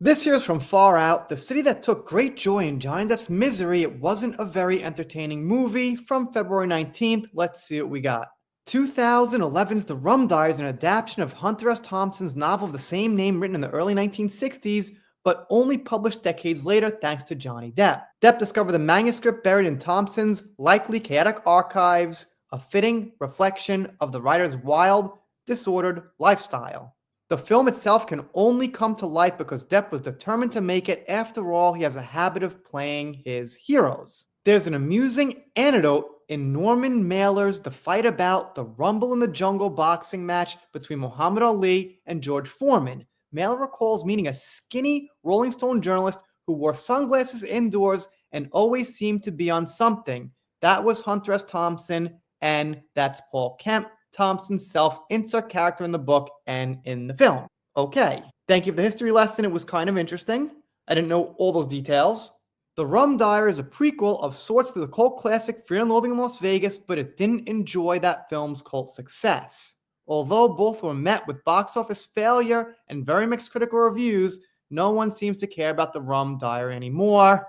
This here's from Far Out, the city that took great joy in Johnny Depp's misery. It wasn't a very entertaining movie. From February 19th, let's see what we got. 2011's The Rum Diary is an adaptation of Hunter S. Thompson's novel of the same name written in the early 1960s, but only published decades later thanks to Johnny Depp. Depp discovered the manuscript buried in Thompson's likely chaotic archives, a fitting reflection of the writer's wild, disordered lifestyle. The film itself can only come to life because Depp was determined to make it. After all, he has a habit of playing his heroes. There's an amusing anecdote in Norman Mailer's The Fight About the Rumble in the Jungle boxing match between Muhammad Ali and George Foreman. Mailer recalls meeting a skinny Rolling Stone journalist who wore sunglasses indoors and always seemed to be on something. That was Hunter S. Thompson, and that's Paul Kemp, Thompson's self-insert character in the book and in the film. Okay, thank you for the history lesson. It was kind of interesting. I didn't know all those details. The Rum Diary is a prequel of sorts to the cult classic Fear and Loathing in Las Vegas, but it didn't enjoy that film's cult success. Although both were met with box office failure and very mixed critical reviews, no one seems to care about the Rum Diary anymore.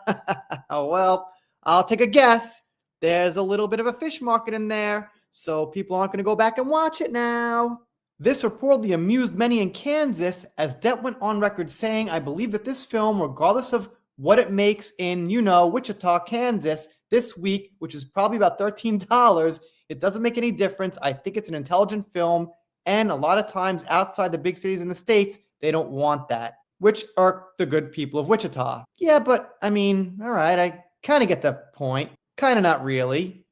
Well, I'll take a guess. There's a little bit of a fish market in there, so people aren't going to go back and watch it now. This reportedly amused many in Kansas, as Depp went on record saying, "I believe that this film, regardless of what it makes in, Wichita, Kansas, this week, which is probably about $13, it doesn't make any difference. I think it's an intelligent film, and a lot of times outside the big cities in the States, they don't want that," which irked the good people of Wichita. Yeah, but, all right, I kind of get the point. Kind of not really.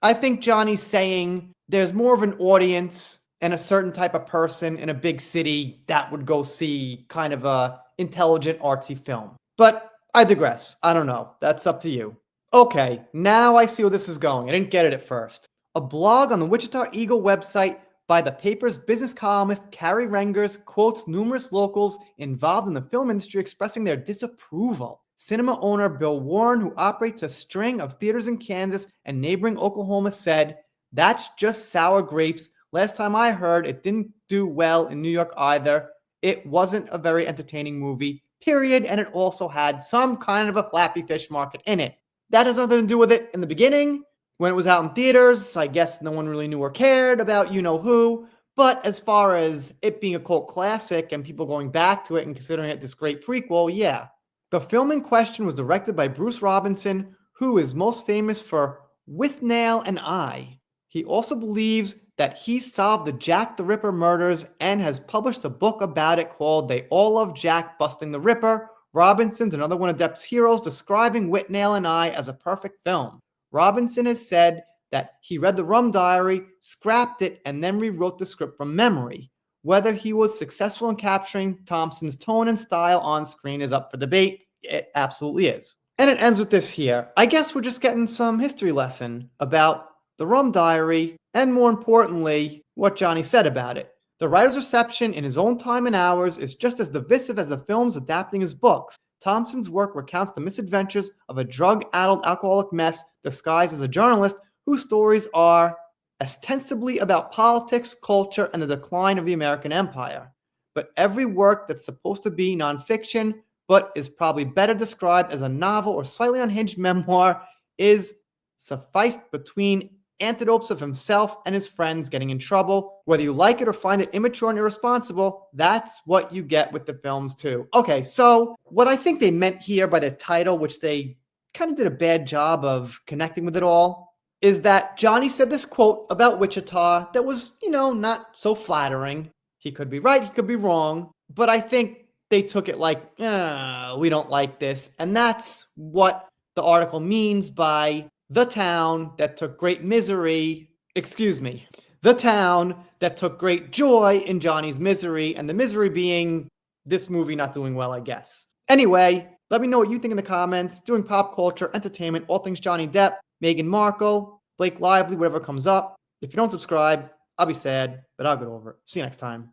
I think Johnny's saying there's more of an audience and a certain type of person in a big city that would go see kind of a intelligent, artsy film. But I digress. I don't know. That's up to you. Okay, now I see where this is going. I didn't get it at first. A blog on the Wichita Eagle website by the paper's business columnist Carrie Rengers quotes numerous locals involved in the film industry expressing their disapproval. Cinema owner Bill Warren, who operates a string of theaters in Kansas and neighboring Oklahoma, said, "That's just sour grapes. Last time I heard, it didn't do well in New York either. It wasn't a very entertaining movie, period, and it also had some kind of a flappy fish market in it." That has nothing to do with it in the beginning. When it was out in theaters, I guess no one really knew or cared about you-know-who. But as far as it being a cult classic and people going back to it and considering it this great prequel, yeah. The film in question was directed by Bruce Robinson, who is most famous for With Nail and I. He also believes that he solved the Jack the Ripper murders and has published a book about it called They All Love Jack Busting the Ripper. Robinson's another one of Depp's heroes, describing Whitnell and I as a perfect film. Robinson has said that he read the Rum Diary, scrapped it, and then rewrote the script from memory. Whether he was successful in capturing Thompson's tone and style on screen is up for debate. It absolutely is. And it ends with this here. I guess we're just getting some history lesson about the Rum Diary, and more importantly, what Johnny said about it. The writer's reception in his own time and hours is just as divisive as the films adapting his books. Thompson's work recounts the misadventures of a drug-addled alcoholic mess disguised as a journalist whose stories are ostensibly about politics, culture, and the decline of the American empire. But every work that's supposed to be nonfiction, but is probably better described as a novel or slightly unhinged memoir, is sufficed between anecdotes of himself and his friends getting in trouble. Whether you like it or find it immature and irresponsible, that's what you get with the films too. Okay, so what I think they meant here by the title, which they kind of did a bad job of connecting with it all, is that Johnny said this quote about Wichita that was, not so flattering. He could be right, he could be wrong, but I think they took it like, we don't like this. And that's what the article means by the town that took great the town that took great joy in Johnny's misery, and the misery being this movie not doing well, I guess. Anyway, let me know what you think in the comments. Doing pop culture, entertainment, all things Johnny Depp, Meghan Markle, Blake Lively, whatever comes up. If you don't subscribe, I'll be sad, but I'll get over it. See you next time.